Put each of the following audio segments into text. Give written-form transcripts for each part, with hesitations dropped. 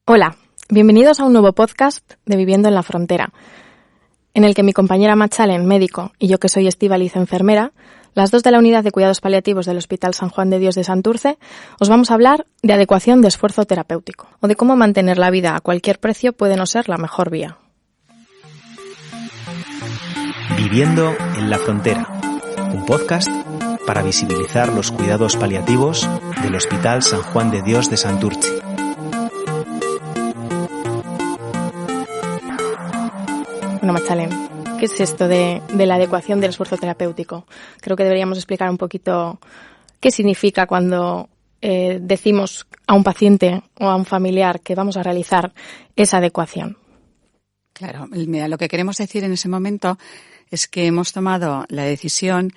Hola, bienvenidos a un nuevo podcast de Viviendo en la Frontera, en el que mi compañera Machalen, médico, y yo que soy Estíbaliz, enfermera, las dos de la Unidad de Cuidados Paliativos del Hospital San Juan de Dios de Santurce, os vamos a hablar de adecuación de esfuerzo terapéutico, o de cómo mantener la vida a cualquier precio puede no ser la mejor vía. Viviendo en la Frontera, un podcast para visibilizar los cuidados paliativos del Hospital San Juan de Dios de Santurce. Bueno, Machalen, ¿qué es esto de la adecuación del esfuerzo terapéutico? Creo que deberíamos explicar un poquito qué significa cuando decimos a un paciente o a un familiar que vamos a realizar esa adecuación. Claro, mira, lo que queremos decir en ese momento es que hemos tomado la decisión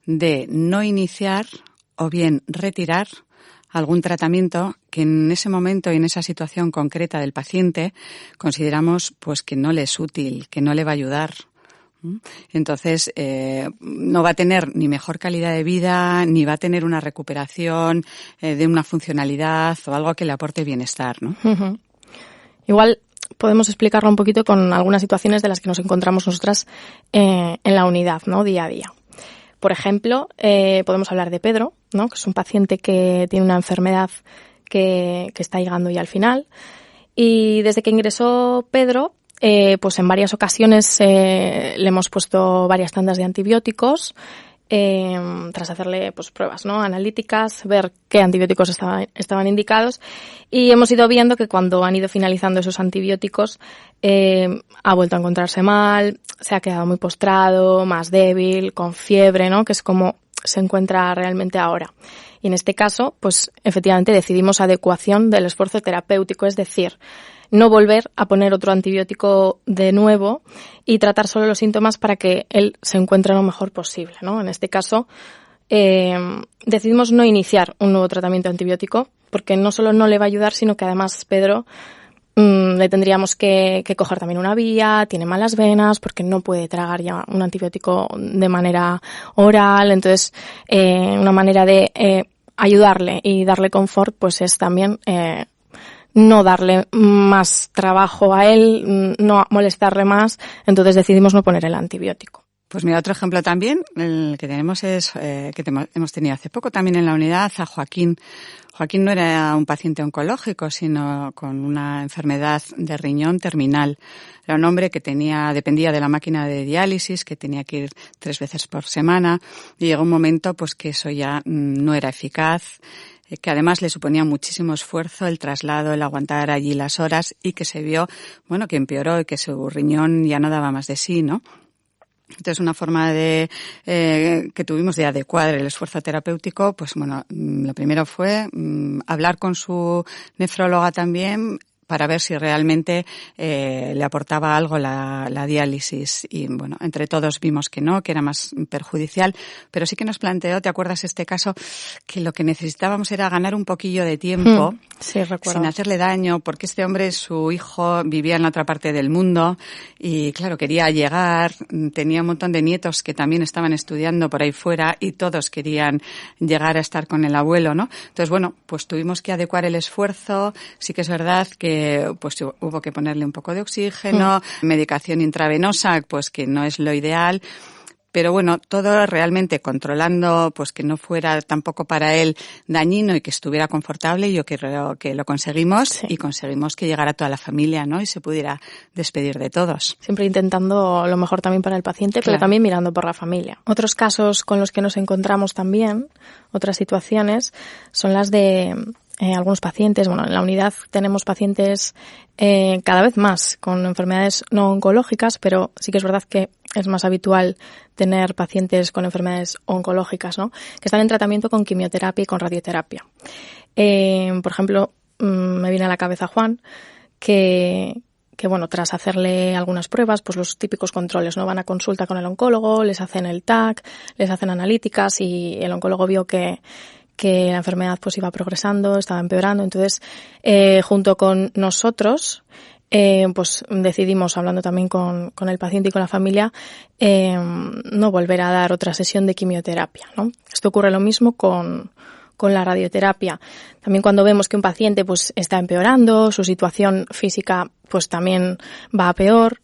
de no iniciar o bien retirar algún tratamiento que en ese momento y en esa situación concreta del paciente consideramos pues que no le es útil, que no le va a ayudar. Entonces, no va a tener ni mejor calidad de vida, ni va a tener una recuperación de una funcionalidad o algo que le aporte bienestar, ¿no? Uh-huh. Igual podemos explicarlo un poquito con algunas situaciones de las que nos encontramos nosotras en la unidad, ¿no? Día a día. Por ejemplo, podemos hablar de Pedro, ¿no? Que es un paciente que tiene una enfermedad que está llegando ya al final. Y desde que ingresó Pedro, pues en varias ocasiones le hemos puesto varias tandas de antibióticos, tras hacerle pues pruebas, ¿no? Analíticas, ver qué antibióticos estaban indicados, y hemos ido viendo que cuando han ido finalizando esos antibióticos ha vuelto a encontrarse mal, se ha quedado muy postrado, más débil, con fiebre, ¿no? Que es como se encuentra realmente ahora. Y en este caso, pues efectivamente decidimos adecuación del esfuerzo terapéutico, es decir, no volver a poner otro antibiótico de nuevo y tratar solo los síntomas para que él se encuentre lo mejor posible, ¿no? En este caso, decidimos no iniciar un nuevo tratamiento antibiótico porque no solo no le va a ayudar, sino que además Pedro le tendríamos que coger también una vía, tiene malas venas porque no puede tragar ya un antibiótico de manera oral. Entonces, una manera de ayudarle y darle confort pues es también no darle más trabajo a él, no molestarle más, entonces decidimos no poner el antibiótico. Pues mira, otro ejemplo también, el que tenemos es, hemos tenido hace poco también en la unidad a Joaquín. Joaquín no era un paciente oncológico, sino con una enfermedad de riñón terminal. Era un hombre que dependía de la máquina de diálisis, que tenía que ir 3 veces por semana, y llegó un momento pues que eso ya no era eficaz, que además le suponía muchísimo esfuerzo el traslado, el aguantar allí las horas, y que se vio, bueno, que empeoró y que su riñón ya no daba más de sí, ¿no? Entonces, una forma que tuvimos de adecuar el esfuerzo terapéutico, pues bueno, lo primero fue hablar con su nefróloga también, para ver si realmente le aportaba algo la diálisis. Y bueno, entre todos vimos que no, que era más perjudicial, pero sí que nos planteó, ¿te acuerdas este caso? Que lo que necesitábamos era ganar un poquillo de tiempo, sí, recuerdo, sin hacerle daño, porque este hombre, su hijo, vivía en la otra parte del mundo y claro, quería llegar, tenía un montón de nietos que también estaban estudiando por ahí fuera y todos querían llegar a estar con el abuelo, ¿no? Entonces, bueno, pues tuvimos que adecuar el esfuerzo. Sí que es verdad que pues hubo que ponerle un poco de oxígeno, medicación intravenosa, pues que no es lo ideal. Pero bueno, todo realmente controlando, pues que no fuera tampoco para él dañino y que estuviera confortable. Yo creo que lo conseguimos, sí. Y conseguimos que llegara toda la familia, ¿no? Y se pudiera despedir de todos. Siempre intentando lo mejor también para el paciente, claro, pero también mirando por la familia. Otros casos con los que nos encontramos también, otras situaciones, son las de algunos pacientes. Bueno, en la unidad tenemos pacientes cada vez más con enfermedades no oncológicas, pero sí que es verdad que es más habitual tener pacientes con enfermedades oncológicas, ¿no? Que están en tratamiento con quimioterapia y con radioterapia. Por ejemplo, me viene a la cabeza Juan, que bueno, tras hacerle algunas pruebas, pues los típicos controles, ¿no? Van a consulta con el oncólogo, les hacen el TAC, les hacen analíticas y el oncólogo vio que la enfermedad pues iba progresando, estaba empeorando. Entonces, junto con nosotros, pues decidimos, hablando también con el paciente y con la familia, no volver a dar otra sesión de quimioterapia, ¿no? Esto ocurre lo mismo con la radioterapia. También cuando vemos que un paciente pues está empeorando, su situación física pues también va a peor.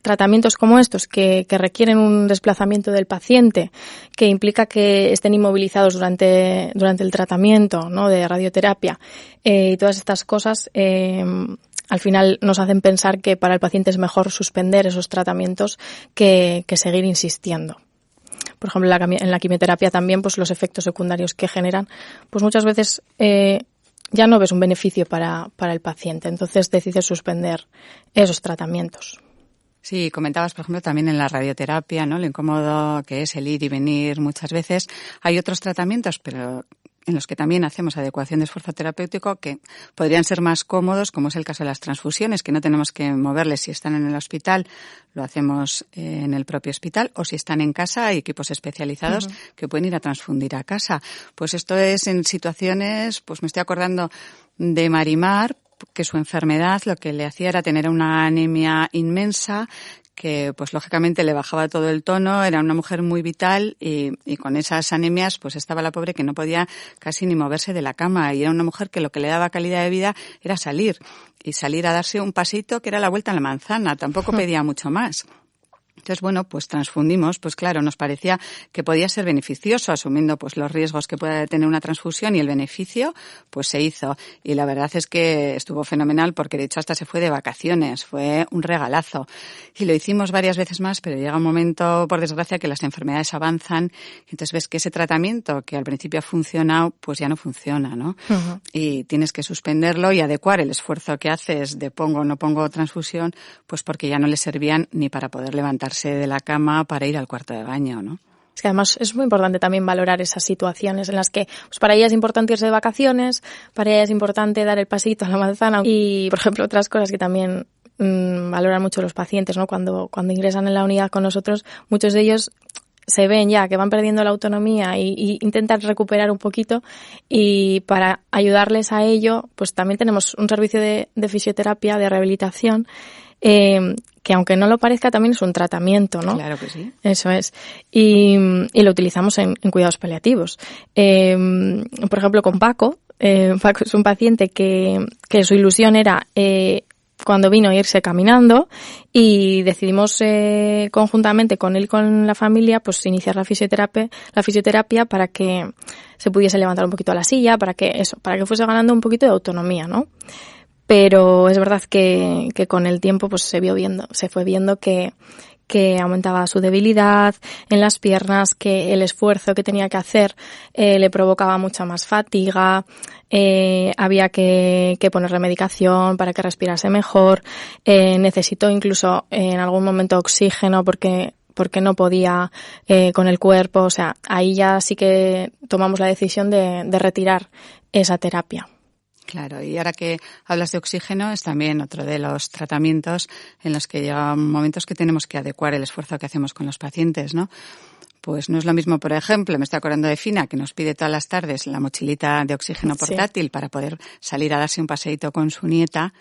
Tratamientos como estos que requieren un desplazamiento del paciente, que implica que estén inmovilizados durante el tratamiento, ¿no?, de radioterapia, y todas estas cosas al final nos hacen pensar que para el paciente es mejor suspender esos tratamientos que seguir insistiendo. Por ejemplo, en la quimioterapia también, pues los efectos secundarios que generan, pues muchas veces ya no ves un beneficio para el paciente, entonces decides suspender esos tratamientos. Sí, comentabas, por ejemplo, también en la radioterapia, ¿no?, lo incómodo que es el ir y venir muchas veces. Hay otros tratamientos, pero en los que también hacemos adecuación de esfuerzo terapéutico que podrían ser más cómodos, como es el caso de las transfusiones, que no tenemos que moverles si están en el hospital, lo hacemos en el propio hospital, o si están en casa hay equipos especializados que pueden ir a transfundir a casa. Pues esto es en situaciones, pues me estoy acordando de Marimar, que su enfermedad lo que le hacía era tener una anemia inmensa, que pues lógicamente le bajaba todo el tono, era una mujer muy vital y con esas anemias pues estaba la pobre que no podía casi ni moverse de la cama, y era una mujer que lo que le daba calidad de vida era salir a darse un pasito que era la vuelta a la manzana, tampoco pedía mucho más. Entonces, bueno, pues transfundimos, pues claro, nos parecía que podía ser beneficioso, asumiendo pues los riesgos que pueda tener una transfusión, y el beneficio pues se hizo. Y la verdad es que estuvo fenomenal, porque de hecho hasta se fue de vacaciones, fue un regalazo. Y lo hicimos varias veces más, pero llega un momento, por desgracia, que las enfermedades avanzan, y entonces ves que ese tratamiento que al principio ha funcionado, pues ya no funciona, ¿no? Uh-huh. Y tienes que suspenderlo y adecuar el esfuerzo que haces de pongo o no pongo transfusión, pues porque ya no le servían ni para poder levantarse de la cama para ir al cuarto de baño, ¿no? Es que además es muy importante también valorar esas situaciones en las que pues para ella es importante irse de vacaciones, para ella es importante dar el pasito a la manzana, y, por ejemplo, otras cosas que también valoran mucho los pacientes, ¿no? Cuando ingresan en la unidad con nosotros, muchos de ellos se ven ya que van perdiendo la autonomía y intentan recuperar un poquito, y para ayudarles a ello, pues también tenemos un servicio de fisioterapia, de rehabilitación, que aunque no lo parezca también es un tratamiento, ¿no? Claro que sí. Eso es. Y lo utilizamos en cuidados paliativos. Por ejemplo, con Paco. Paco es un paciente que su ilusión era cuando vino irse caminando, y decidimos conjuntamente con él y con la familia pues iniciar la fisioterapia para que se pudiese levantar un poquito a la silla, para que fuese ganando un poquito de autonomía, ¿no? Pero es verdad que con el tiempo pues se fue viendo que aumentaba su debilidad en las piernas, que el esfuerzo que tenía que hacer le provocaba mucha más fatiga, había que ponerle medicación para que respirase mejor, necesitó incluso en algún momento oxígeno porque no podía con el cuerpo. O sea, ahí ya sí que tomamos la decisión de retirar esa terapia. Claro, y ahora que hablas de oxígeno, es también otro de los tratamientos en los que llegan momentos que tenemos que adecuar el esfuerzo que hacemos con los pacientes, ¿no? Pues no es lo mismo, por ejemplo, me estoy acordando de Fina, que nos pide todas las tardes la mochilita de oxígeno portátil, sí, para poder salir a darse un paseíto con su nieta,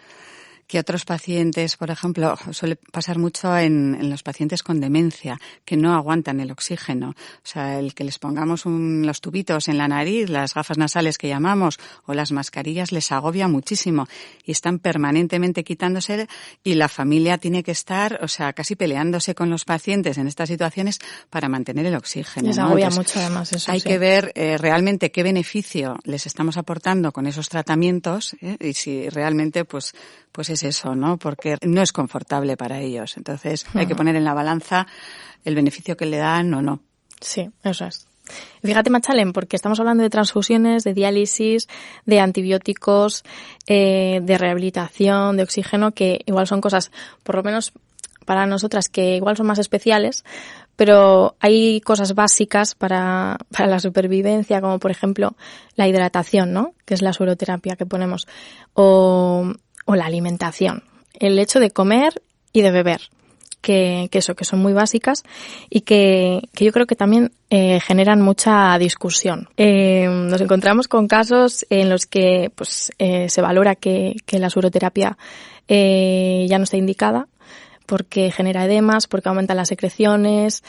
que otros pacientes, por ejemplo, suele pasar mucho en los pacientes con demencia, que no aguantan el oxígeno. O sea, el que les pongamos los tubitos en la nariz, las gafas nasales que llamamos, o las mascarillas, les agobia muchísimo y están permanentemente quitándose, y la familia tiene que estar, o sea, casi peleándose con los pacientes en estas situaciones para mantener el oxígeno, les agobia mucho, además, eso. Hay que ver realmente qué beneficio les estamos aportando con esos tratamientos, y si realmente pues es eso, ¿no? Porque no es confortable para ellos. Entonces hay que poner en la balanza el beneficio que le dan o no. Sí, eso es. Fíjate, Machalen, porque estamos hablando de transfusiones, de diálisis, de antibióticos, de rehabilitación, de oxígeno, que igual son cosas, por lo menos para nosotras, que igual son más especiales, pero hay cosas básicas para la supervivencia, como por ejemplo la hidratación, ¿no? Que es la sueroterapia que ponemos, o la alimentación, el hecho de comer y de beber, que son muy básicas y que yo creo que también generan mucha discusión. Nos encontramos con casos en los que pues se valora que la sueroterapia ya no está indicada porque genera edemas, porque aumentan las secreciones,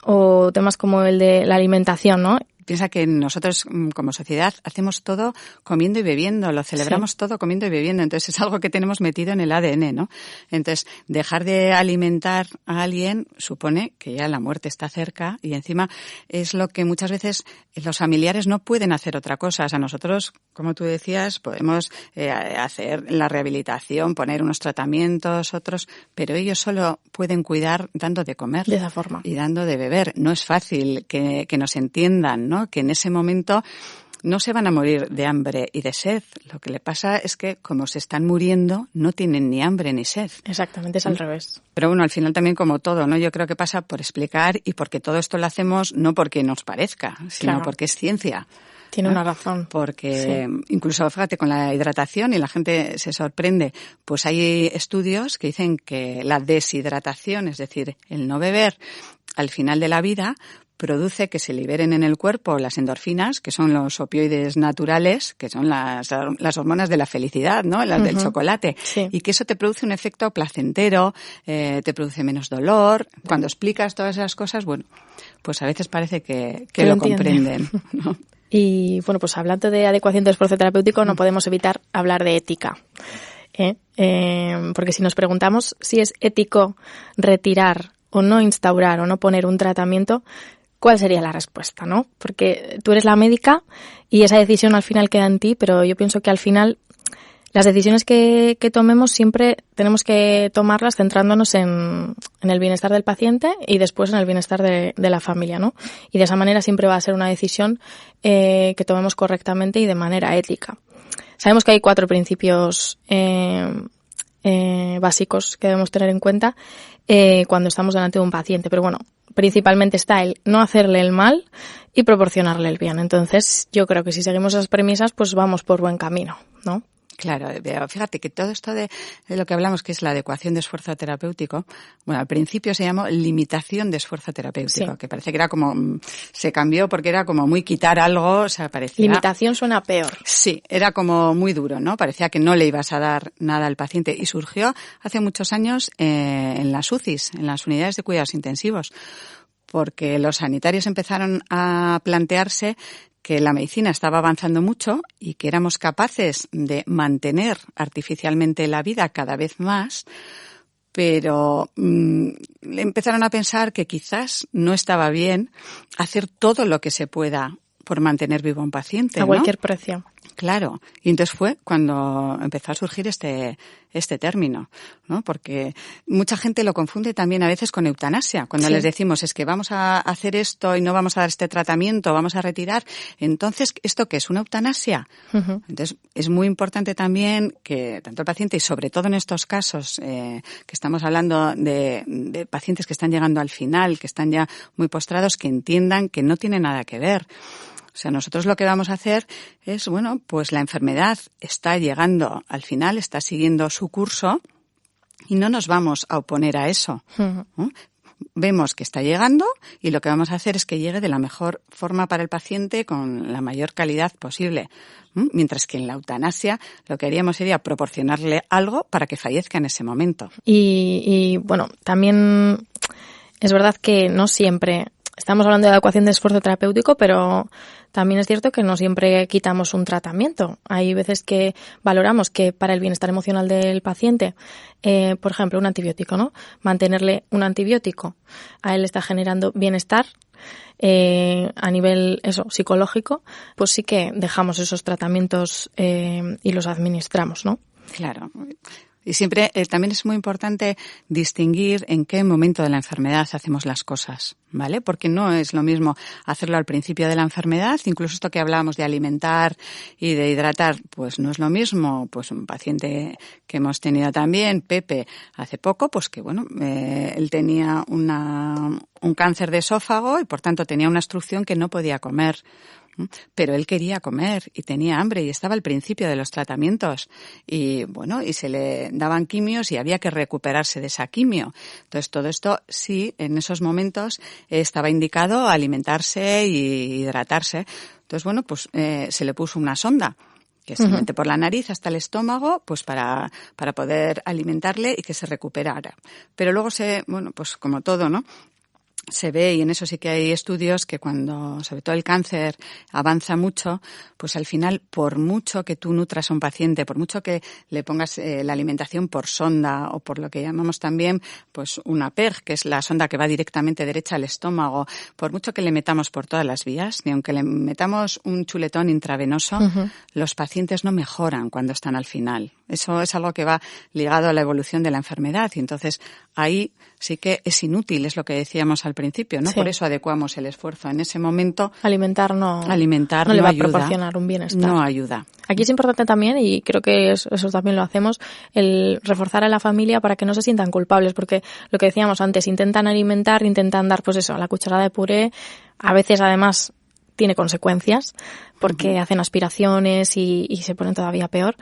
o temas como el de la alimentación, ¿no? piensa que nosotros como sociedad hacemos todo comiendo y bebiendo, lo celebramos todo comiendo y bebiendo, entonces es algo que tenemos metido en el ADN, ¿no? Entonces, dejar de alimentar a alguien supone que ya la muerte está cerca y encima es lo que muchas veces los familiares no pueden hacer otra cosa. O sea, nosotros, como tú decías, podemos hacer la rehabilitación, poner unos tratamientos, otros, pero ellos solo pueden cuidar dando de comer. De esa forma. Y dando de beber. No es fácil que nos entiendan, ¿no? Que en ese momento no se van a morir de hambre y de sed. Lo que le pasa es que, como se están muriendo, no tienen ni hambre ni sed. Exactamente, es al revés. Pero bueno, al final también como todo, ¿no? Yo creo que pasa por explicar y porque todo esto lo hacemos no porque nos parezca, sino porque es ciencia. Tiene una razón. Porque incluso, fíjate, con la hidratación, y la gente se sorprende, pues hay estudios que dicen que la deshidratación, es decir, el no beber al final de la vida, produce que se liberen en el cuerpo las endorfinas, que son los opioides naturales, que son las hormonas de la felicidad, ¿no? Las del chocolate. Sí. Y que eso te produce un efecto placentero, te produce menos dolor. Cuando explicas todas esas cosas, bueno, pues a veces parece que lo comprenden, ¿no? Y bueno, pues hablando de adecuación de esfuerzo terapéutico, no podemos evitar hablar de ética. Porque si nos preguntamos si es ético retirar o no instaurar o no poner un tratamiento, ¿cuál sería la respuesta, no? Porque tú eres la médica y esa decisión al final queda en ti, pero yo pienso que al final las decisiones que tomemos siempre tenemos que tomarlas centrándonos en el bienestar del paciente y después en el bienestar de la familia, ¿no? Y de esa manera siempre va a ser una decisión que tomemos correctamente y de manera ética. Sabemos que hay 4 principios básicos que debemos tener en cuenta cuando estamos delante de un paciente, pero bueno, principalmente está el no hacerle el mal y proporcionarle el bien. Entonces, yo creo que si seguimos esas premisas, pues vamos por buen camino, ¿no? Claro, fíjate que todo esto de lo que hablamos, que es la adecuación de esfuerzo terapéutico, bueno, al principio se llamó limitación de esfuerzo terapéutico, que parece que era como, se cambió porque era como muy quitar algo, o sea, parecía... Limitación suena peor. Sí, era como muy duro, ¿no? Parecía que no le ibas a dar nada al paciente y surgió hace muchos años en las UCIs, en las unidades de cuidados intensivos, porque los sanitarios empezaron a plantearse que la medicina estaba avanzando mucho y que éramos capaces de mantener artificialmente la vida cada vez más, pero empezaron a pensar que quizás no estaba bien hacer todo lo que se pueda por mantener vivo a un paciente, ¿no? A cualquier precio. Claro, y entonces fue cuando empezó a surgir este término, ¿no? Porque mucha gente lo confunde también a veces con eutanasia. Cuando les decimos es que vamos a hacer esto y no vamos a dar este tratamiento, vamos a retirar, entonces, ¿esto qué es? ¿Una eutanasia? Uh-huh. Entonces, es muy importante también que tanto el paciente y sobre todo en estos casos que estamos hablando de pacientes que están llegando al final, que están ya muy postrados, que entiendan que no tiene nada que ver. O sea, nosotros lo que vamos a hacer es, bueno, pues la enfermedad está llegando al final, está siguiendo su curso y no nos vamos a oponer a eso. ¿No? Vemos que está llegando y lo que vamos a hacer es que llegue de la mejor forma para el paciente con la mayor calidad posible. Mientras que en la eutanasia lo que haríamos sería proporcionarle algo para que fallezca en ese momento. Y bueno, también es verdad que no siempre... Estamos hablando de adecuación de esfuerzo terapéutico, pero también es cierto que no siempre quitamos un tratamiento. Hay veces que valoramos que para el bienestar emocional del paciente, por ejemplo, un antibiótico, ¿no? Mantenerle un antibiótico a él está generando bienestar a nivel psicológico, pues sí que dejamos esos tratamientos y los administramos, ¿no? Claro. Y siempre también es muy importante distinguir en qué momento de la enfermedad hacemos las cosas, ¿vale? Porque no es lo mismo hacerlo al principio de la enfermedad, incluso esto que hablábamos de alimentar y de hidratar, pues no es lo mismo. Pues un paciente que hemos tenido también, Pepe, hace poco, pues que bueno, él tenía un cáncer de esófago y por tanto tenía una obstrucción que no podía comer. Pero él quería comer y tenía hambre y estaba al principio de los tratamientos y bueno, y se le daban quimios y había que recuperarse de esa quimio. Entonces todo esto sí, en esos momentos estaba indicado alimentarse y hidratarse. Entonces bueno, pues se le puso una sonda que se mete por la nariz hasta el estómago, pues para poder alimentarle y que se recuperara. Pero luego bueno, pues como todo, ¿no? se ve, y en eso sí que hay estudios, que cuando, sobre todo el cáncer, avanza mucho, pues al final, por mucho que tú nutras a un paciente, por mucho que le pongas la alimentación por sonda o por lo que llamamos también pues una PERG, que es la sonda que va directamente derecha al estómago, por mucho que le metamos por todas las vías, ni aunque le metamos un chuletón intravenoso, los pacientes no mejoran cuando están al final. Eso es algo que va ligado a la evolución de la enfermedad, y entonces ahí sí que es inútil, es lo que decíamos al principio, ¿no? Sí. Por eso adecuamos el esfuerzo. En ese momento, Alimentar no no le va ayuda, a proporcionar un bienestar. no ayuda. Aquí es importante también, y creo que eso también lo hacemos, el reforzar a la familia para que no se sientan culpables, porque lo que decíamos antes, intentan alimentar, intentan dar pues eso, la cucharada de puré, a veces además tiene consecuencias, porque hacen aspiraciones y se ponen todavía peor.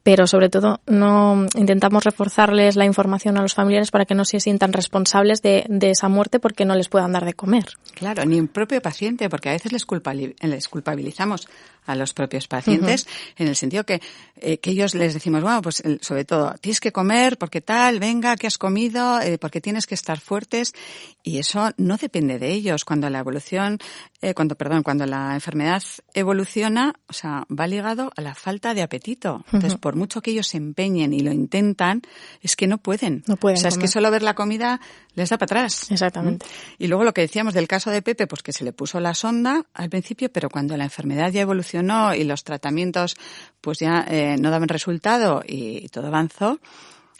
Pero sobre todo no intentamos reforzarles la información a los familiares para que no se sientan responsables de esa muerte porque no les puedan dar de comer. Claro, ni un propio paciente, porque a veces les culpabilizamos a los propios pacientes, en el sentido que ellos les decimos, bueno, pues sobre todo, tienes que comer porque tal, venga, ¿qué has comido? Porque tienes que estar fuertes, y eso no depende de ellos. Cuando la enfermedad evoluciona, o sea, va ligado a la falta de apetito. Entonces, por mucho que ellos se empeñen y lo intentan, es que no pueden. No pueden o sea, comer. Es que solo ver la comida les da para atrás. Exactamente. Y luego lo que decíamos del caso de Pepe, pues que se le puso la sonda al principio, pero cuando la enfermedad ya evolucionó y los tratamientos pues ya no daban resultado y todo avanzó,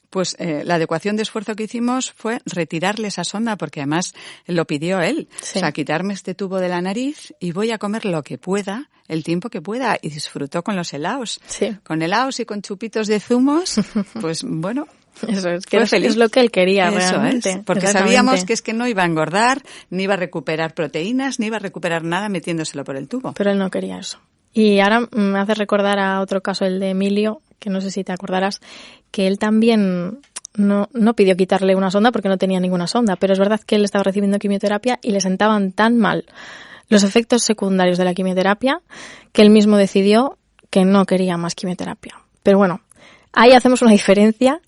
pues la adecuación de esfuerzo que hicimos fue retirarle esa sonda, porque además lo pidió él. Sí. O sea, quitarme este tubo de la nariz y voy a comer lo que pueda, el tiempo que pueda. Y disfrutó con los helados. Sí. Con helados y con chupitos de zumos, pues bueno. Eso es, que es lo que él quería realmente. Es, porque sabíamos que es que no iba a engordar, ni iba a recuperar proteínas, ni iba a recuperar nada metiéndoselo por el tubo. Pero él no quería eso. Y ahora me hace recordar a otro caso, el de Emilio, que no sé si te acordarás, que él también no pidió quitarle una sonda porque no tenía ninguna sonda, pero es verdad que él estaba recibiendo quimioterapia y le sentaban tan mal los efectos secundarios de la quimioterapia que él mismo decidió que no quería más quimioterapia. Pero bueno, ahí hacemos una diferencia.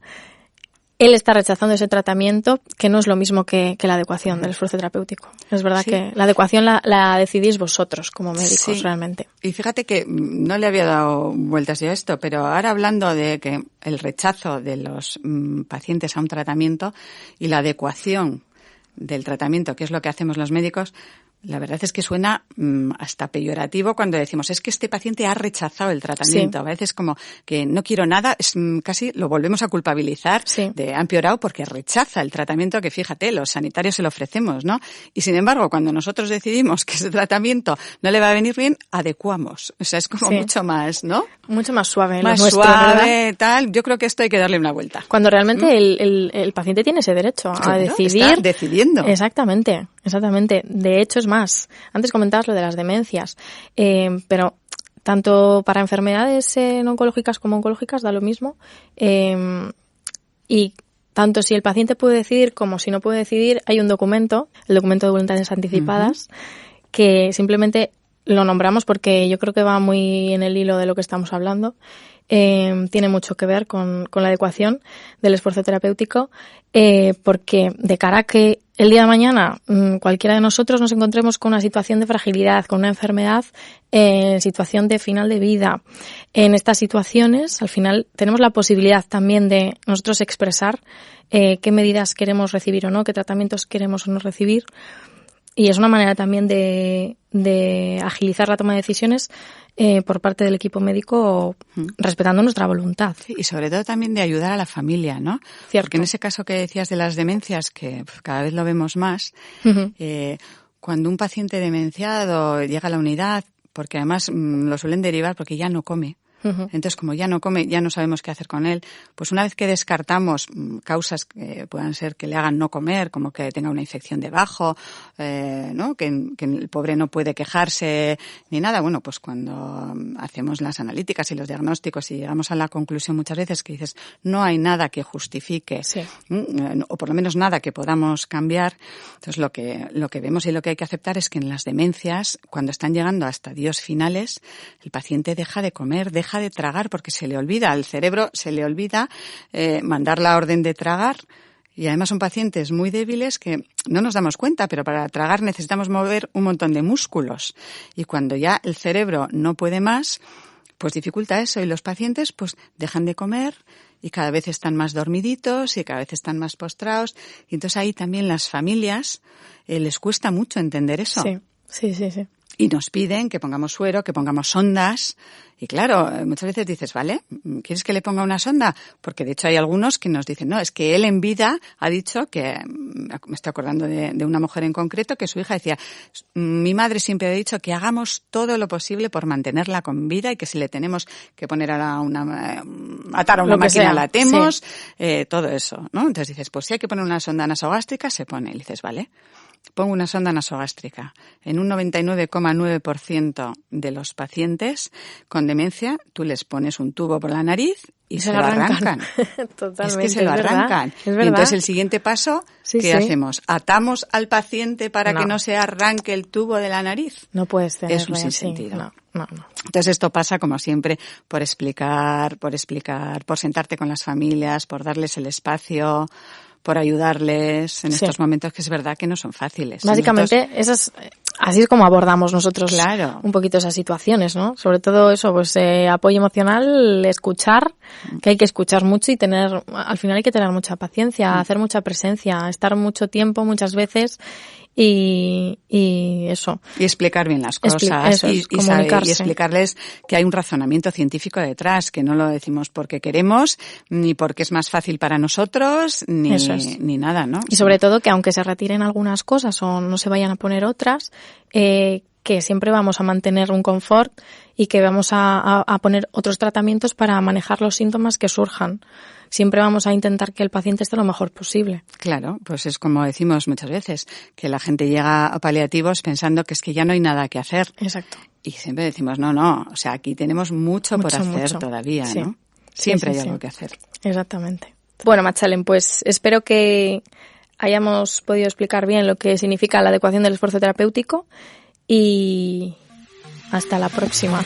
Él está rechazando ese tratamiento, que no es lo mismo que la adecuación del esfuerzo terapéutico. Es verdad que la adecuación la decidís vosotros como médicos, realmente. Y fíjate que no le había dado vueltas yo a esto, pero ahora hablando de que el rechazo de los pacientes a un tratamiento y la adecuación del tratamiento, que es lo que hacemos los médicos, la verdad es que suena hasta peyorativo cuando decimos es que este paciente ha rechazado el tratamiento. Sí. A veces como que no quiero nada, casi lo volvemos a culpabilizar de ha empeorado porque rechaza el tratamiento que, fíjate, los sanitarios se lo ofrecemos, ¿no? Y sin embargo, cuando nosotros decidimos que ese tratamiento no le va a venir bien, adecuamos. O sea, es como mucho más, ¿no? Mucho más suave. Más nuestro, suave, ¿verdad? Tal. Yo creo que esto hay que darle una vuelta. Cuando realmente el paciente tiene ese derecho a decidir. Está decidiendo. Exactamente. De hecho, es más. Antes comentabas lo de las demencias, pero tanto para enfermedades no oncológicas como oncológicas da lo mismo. Y tanto si el paciente puede decidir como si no puede decidir, hay un documento, el documento de voluntades anticipadas, que simplemente lo nombramos porque yo creo que va muy en el hilo de lo que estamos hablando. Tiene mucho que ver con la adecuación del esfuerzo terapéutico, porque de cara a que el día de mañana cualquiera de nosotros nos encontremos con una situación de fragilidad, con una enfermedad, situación de final de vida. En estas situaciones, al final, tenemos la posibilidad también de nosotros expresar qué medidas queremos recibir o no, qué tratamientos queremos o no recibir. Y es una manera también de agilizar la toma de decisiones por parte del equipo médico, respetando nuestra voluntad. Sí, y sobre todo también de ayudar a la familia, ¿no? Cierto. Porque en ese caso que decías de las demencias, que cada vez lo vemos más, cuando un paciente demenciado llega a la unidad, porque además lo suelen derivar porque ya no come. Entonces, como ya no come, ya no sabemos qué hacer con él, pues una vez que descartamos causas que puedan ser que le hagan no comer, como que tenga una infección de bajo, ¿no? Que el pobre no puede quejarse ni nada, bueno, pues cuando hacemos las analíticas y los diagnósticos y llegamos a la conclusión muchas veces que dices no hay nada que justifique, o por lo menos nada que podamos cambiar, entonces lo que vemos y lo que hay que aceptar es que en las demencias, cuando están llegando a estadios finales, el paciente deja de comer, deja de tragar porque se le olvida, al cerebro se le olvida mandar la orden de tragar Y además son pacientes muy débiles que no nos damos cuenta, pero para tragar necesitamos mover un montón de músculos. Y cuando ya el cerebro no puede más, pues dificulta eso. Y los pacientes pues dejan de comer y cada vez están más dormiditos y cada vez están más postrados. Y entonces ahí también las familias les cuesta mucho entender eso. Sí. Y nos piden que pongamos suero, que pongamos sondas. Y claro, muchas veces dices, vale, ¿quieres que le ponga una sonda? Porque de hecho hay algunos que nos dicen, no, es que él en vida ha dicho que, me estoy acordando de una mujer en concreto, que su hija decía, mi madre siempre ha dicho que hagamos todo lo posible por mantenerla con vida y que si le tenemos que poner ahora atar a una máquina, la atemos, todo eso, ¿no? Entonces dices, pues si hay que poner una sonda nasogástrica, se pone. Y dices, vale. Pongo una sonda nasogástrica. En un 99,9% de los pacientes con demencia, tú les pones un tubo por la nariz y se lo arrancan. Totalmente. Es que se lo arrancan. Es verdad. Y entonces el siguiente paso, ¿qué hacemos? ¿Atamos al paciente para que no se arranque el tubo de la nariz? No puedes tenerlo. Es un sinsentido. No. Entonces esto pasa, como siempre, por explicar, por sentarte con las familias, por darles el espacio, por ayudarles en estos momentos que es verdad que no son fáciles. Básicamente, así es como abordamos nosotros un poquito esas situaciones, ¿no? Sobre todo eso, pues apoyo emocional, escuchar, que hay que escuchar mucho y al final hay que tener mucha paciencia, hacer mucha presencia, estar mucho tiempo, muchas veces y eso. Y explicar bien las cosas y explicarles que hay un razonamiento científico detrás, que no lo decimos porque queremos, ni porque es más fácil para nosotros, ni nada, ¿no? Y sobre todo que aunque se retiren algunas cosas o no se vayan a poner otras, que siempre vamos a mantener un confort y que vamos a poner otros tratamientos para manejar los síntomas que surjan. Siempre vamos a intentar que el paciente esté lo mejor posible. Claro, pues es como decimos muchas veces, que la gente llega a paliativos pensando que es que ya no hay nada que hacer. Exacto. Y siempre decimos, no, o sea, aquí tenemos mucho por hacer todavía, ¿no? Siempre hay algo que hacer. Exactamente. Bueno, Machalen, pues espero que hayamos podido explicar bien lo que significa la adecuación del esfuerzo terapéutico y hasta la próxima.